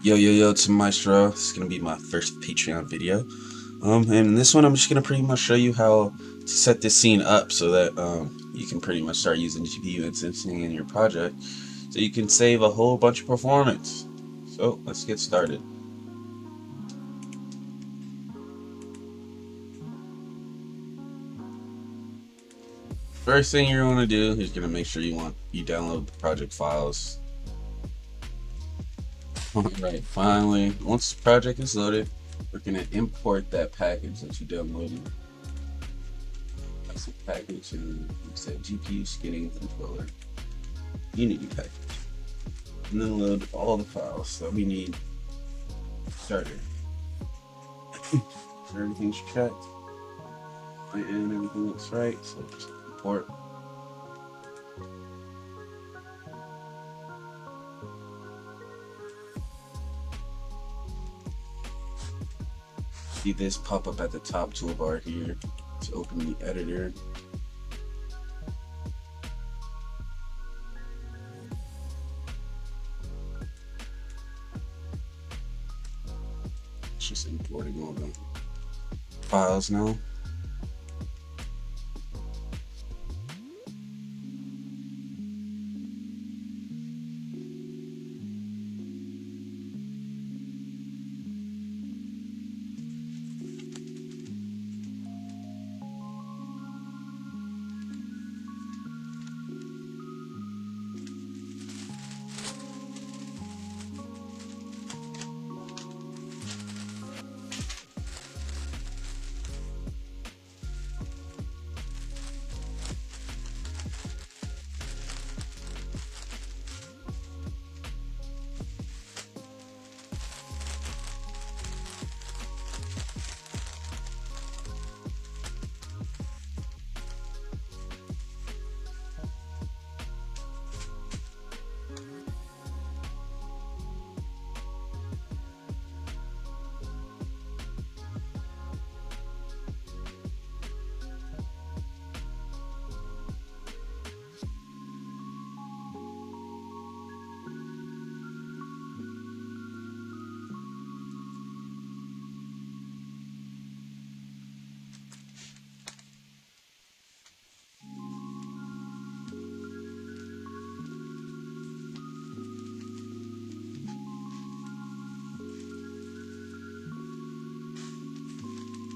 Yo, it's Maestro. This is gonna be my first Patreon video. And in this one, I'm just gonna pretty much show you how to set this scene up so that you can pretty much start using GPU instancing in your project, so you can save a whole bunch of performance. So let's get started. First thing you're gonna do is gonna make sure you download the project files. Alright, finally, once the project is loaded, we're gonna import that package that you downloaded. That's the package, and you said GPU skinning controller Unity package. And then load all the files that we need. Starter. So everything's checked. And everything looks right, so just import. See this pop up at the top toolbar here to open the editor. It's just importing all the files now.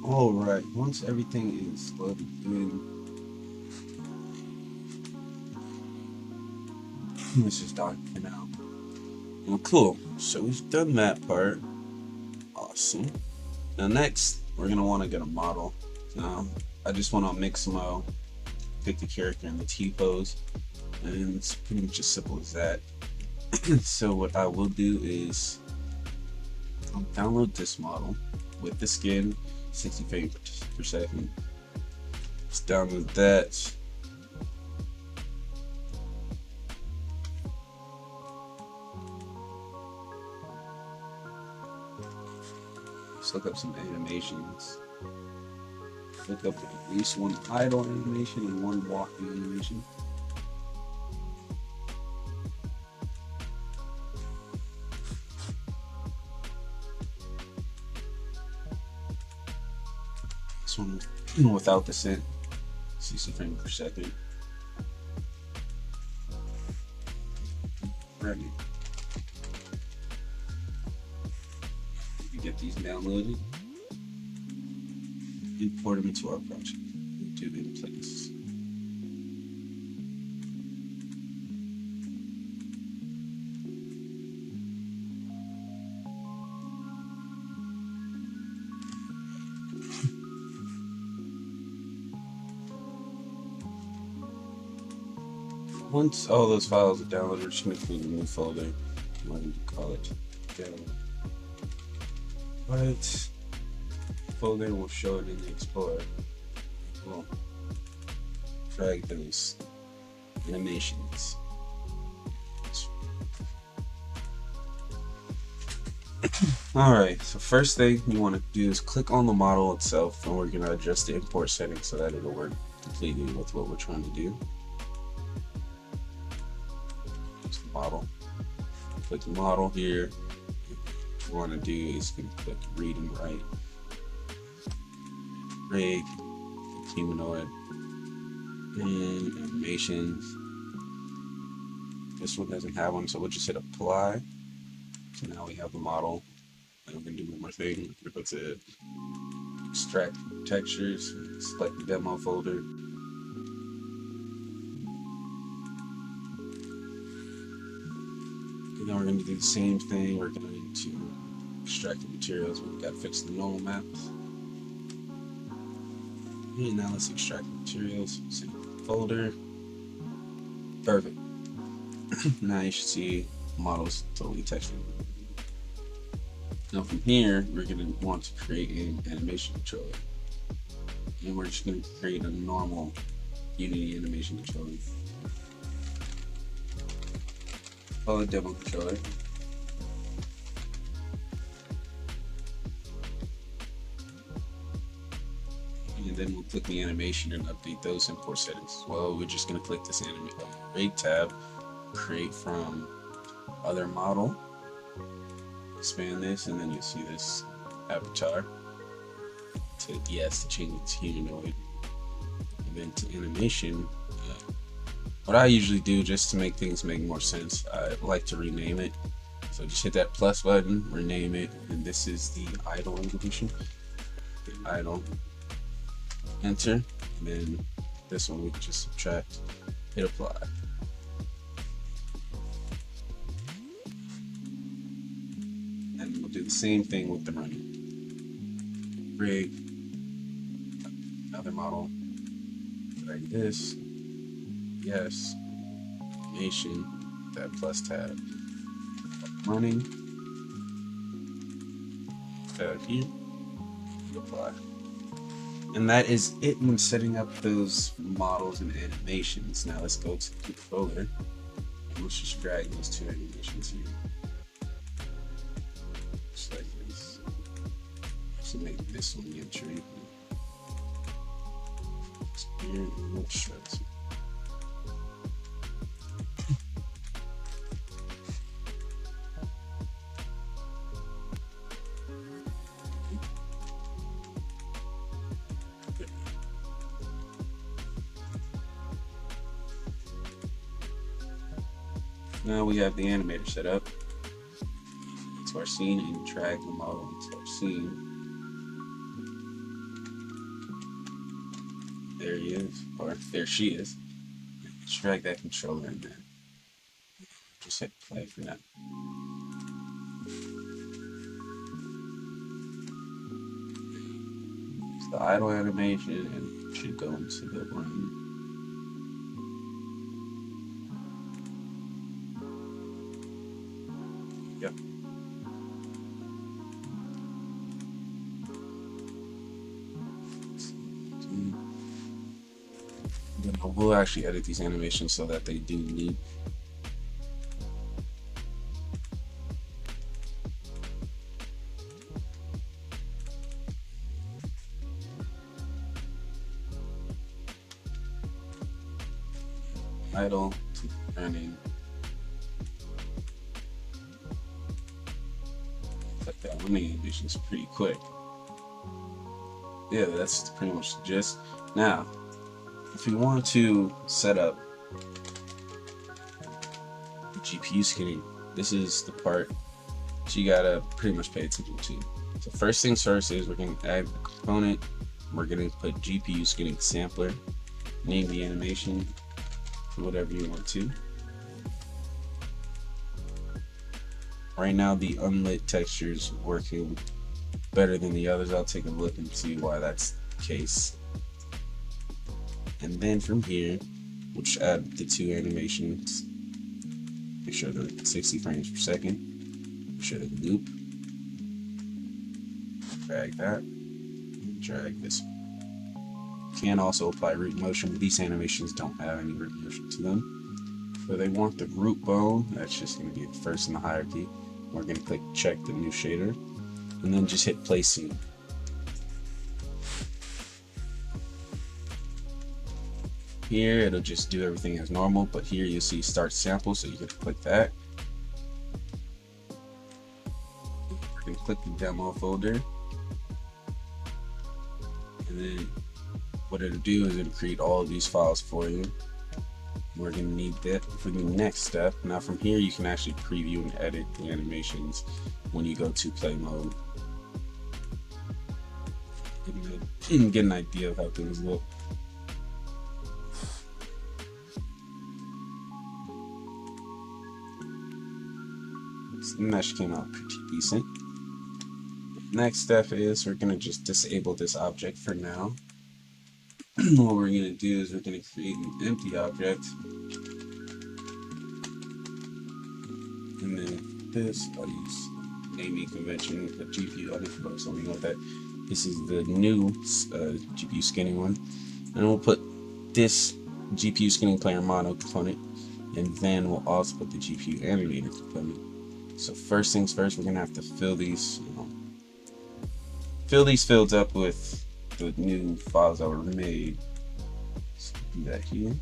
Alright, once everything is loaded in, let's just dock for now. Well, cool. So we've done that part. Awesome. Now next, we're gonna want to get a model. Now, I just want to Mixamo, pick the character in the T-pose, and it's pretty much as simple as that. So what I will do is I'll download this model with the skin, 60 frames per second. Just download that. Let's look up some animations. Look up at least one idle animation and one walking animation. This one without the sync, 60 frames per second. Ready. We get these downloaded, import them into our project, do it in place. Once all those files are downloaded, we're just going to create a new folder. I'm going to call it download. Right. Folder, we'll show it in the Explorer. We'll drag those animations. Alright, so first thing you want to do is click on the model itself, and we're going to adjust the import settings so that it'll work completely with what we're trying to do. It's the model. Click the model here, what you want to do is going to click read and write. Rig, humanoid, and animations. This one doesn't have one, so we'll just hit apply. So now we have the model. And we're going to do one more thing. We're going to extract textures, select the demo folder. And then we're going to do the same thing. We're going to extract the materials. We've got to fix the normal maps. And now let's extract the materials. Save the folder. Perfect. Now you should see models totally textured. Now from here, we're going to want to create an animation controller. And we're just going to create a normal Unity animation controller. Call it demo controller. And then we'll click the animation and update those import settings. Well, we're just going to click this rig tab, create from other model, expand this, and then you'll see this avatar. To change it to humanoid, and then to animation. What I usually do, just to make things make more sense, I like to rename it. So just hit that plus button, rename it, and this is the idle animation. The idle. Enter, and then this one we can just subtract, hit apply. And we'll do the same thing with the running. Rig, another model, like this, yes, animation, that plus tab, running, tab here, apply. And that is it when setting up those models and animations. Now let's go to the folder, and let's just drag these two animations here. Just like this. So make this one the entry. Here, and we'll shred this. Now we have the animator set up. To our scene and drag the model into our scene. There he is, or there she is. Just drag that controller in there. Just hit play for that. It's the idle animation, and it should go into the run. Yep. We'll actually edit these animations so that they do need. Idle to running. Like that running animation is pretty quick. Yeah, that's pretty much the gist. Now, if you want to set up GPU skinning, this is the part that you gotta pretty much pay attention to. So first things first is we're going to add the component. We're going to put GPU skinning sampler. Name the animation for whatever you want to. Right now the unlit texture is working better than the others. I'll take a look and see why that's the case. And then from here, we'll just add the two animations. Make sure they're at 60 frames per second. Make sure the loop. Drag that. And drag this one. You can also apply root motion, but these animations don't have any root motion to them. So they want the root bone. That's just going to be the first in the hierarchy. We're going to click check the new shader, and then just hit play scene. Here it'll just do everything as normal, but here you'll see start sample, so you can click that. click the demo folder, and then what it'll do is it'll create all of these files for you. We're going to need that for the next step. Now from here you can actually preview and edit the animations when you go to play mode. Get an idea of how things look. So the mesh came out pretty decent. Next step is we're going to just disable this object for now. What we're going to do is we're going to create an empty object, and then this, I'll use naming convention, the GPU underscore something like that. This is the new GPU skinning one, and we'll put this GPU skinning player mono component, and then we'll also put the GPU animator component. So first things first, we're going to have to fill these fields up with the new files that were made. So do that here.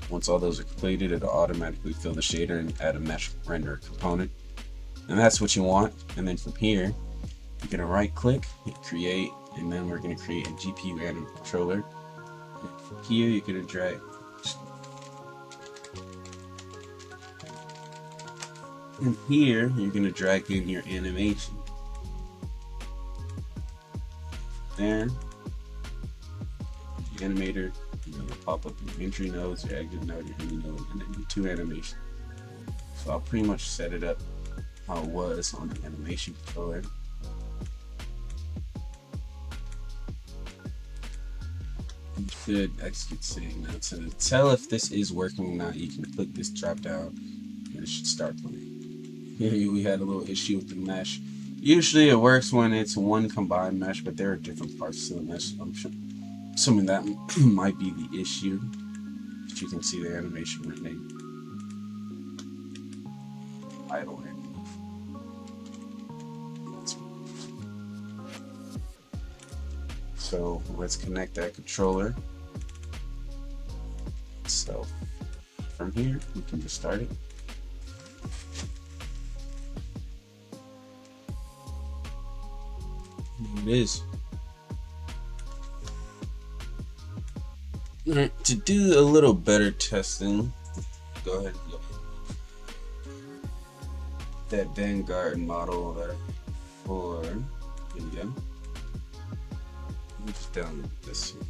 Once all those are completed, it'll automatically fill the shader and add a mesh render component. And that's what you want. And then from here, you're gonna right click, hit create, and then we're gonna create a GPU anim controller. And from here, you're gonna drag. And here, you're going to drag in your animation. There, the animator, you're going to pop up your entry nodes, your exit node, your ending node, and then your two animations. So I'll pretty much set it up how it was on the animation controller. You should execute saying that. To tell if this is working or not, you can click this drop down and it should start playing. Here we had a little issue with the mesh. Usually it works when it's one combined mesh, but there are different parts to the mesh. I'm assuming that might be the issue. But you can see the animation running. Idle. So let's connect that controller. So from here, we can just start it. It is. Alright, to do a little better testing, go ahead and go. That Vanguard model there for video. Let me just download this one.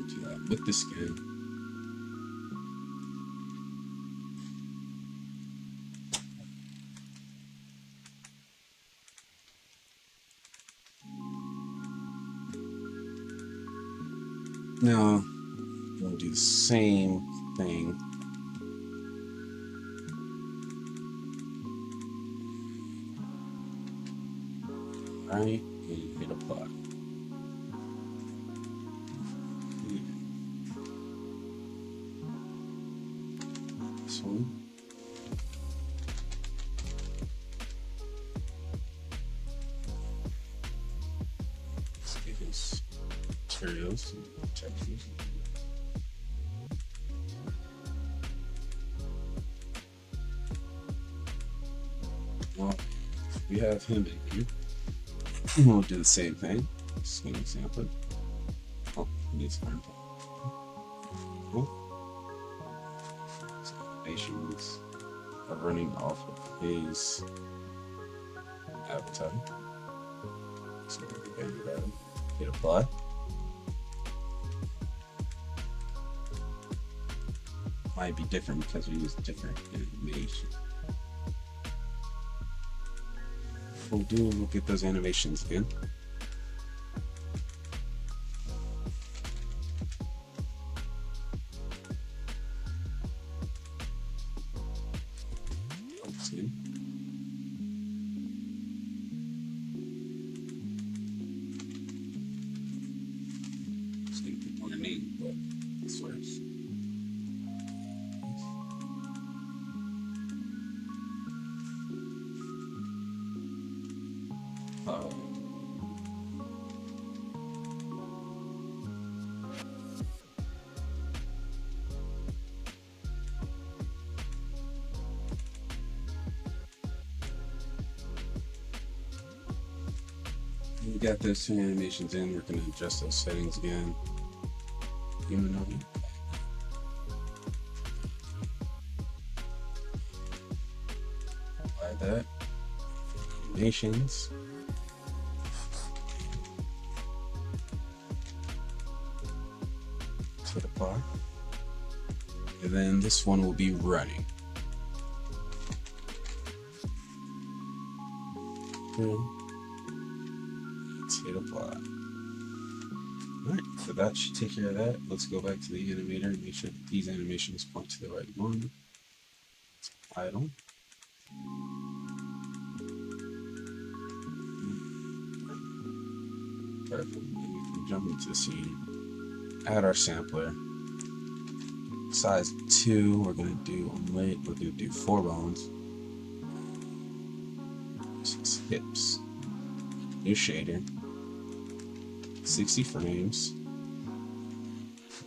Do that with the skin. Now, I'm going to do the same thing. Right, and hit apply. This one. Let's get his materials and textures. Well, we have him in here. We'll do the same thing. Just an example. Oh, he needs to animations are running off of his avatar. So we're going to hit apply. Might be different because we use different animation. We'll get those animations again. Let's see. Just gonna put more name, but this works. Uh, we got those two animations in. We're going to adjust those settings again. Humanoid. Apply that. Animations. Hit apply. And then this one will be running. Let's hit apply. Alright, so that should take care of that. Let's go back to the animator and make sure that these animations point to the right one. Idle. Perfect. And we can jump into the scene. Add our sampler. Size 2, we're gonna do only, we're gonna do 4 bones. 6 hips. New shader. 60 frames.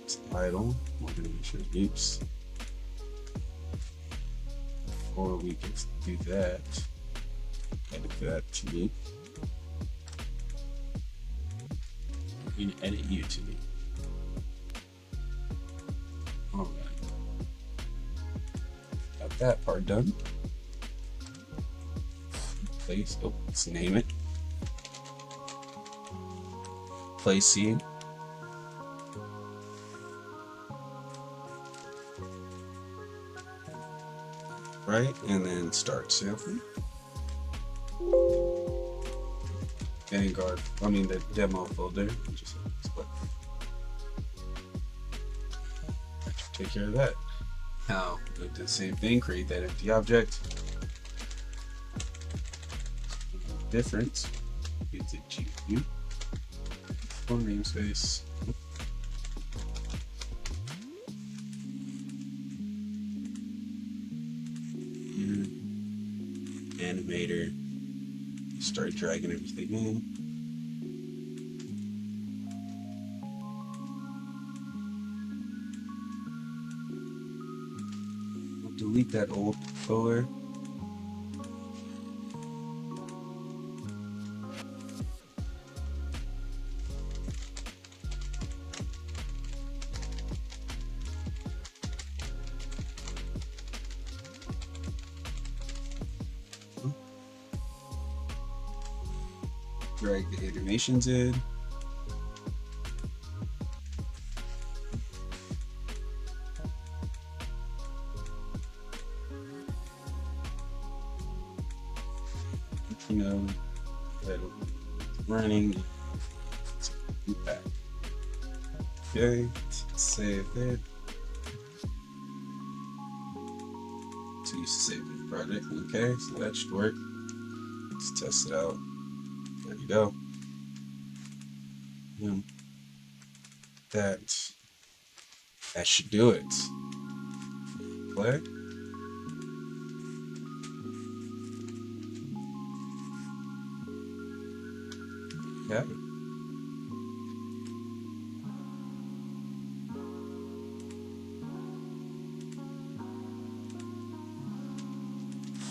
It's idle. We're gonna make sure oops. Before we can do that, edit that to me. We can edit you to me. Alright. Got that part done. Place, oh, let's name it. Play scene. Right, and then start sampling. Vanguard, I mean the demo folder. Just take care of that. Now, we'll do the same thing, create that empty object. Difference, it's a GPU. Full namespace. Animator. Start dragging everything in. We'll delete that old folder. Drag the animations in. You know, that running. Do that. Okay, save it. So you save the project. Okay, so that should work. Let's test it out. There you go. That should do it. Play. Yeah.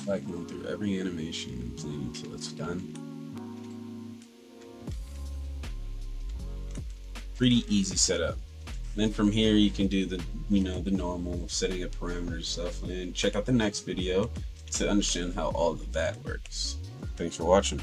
Like going through every animation and playing until it's done. Pretty easy setup. Then from here you can do the the normal setting of parameters stuff, and check out the next video to understand how all of that works. Thanks for watching.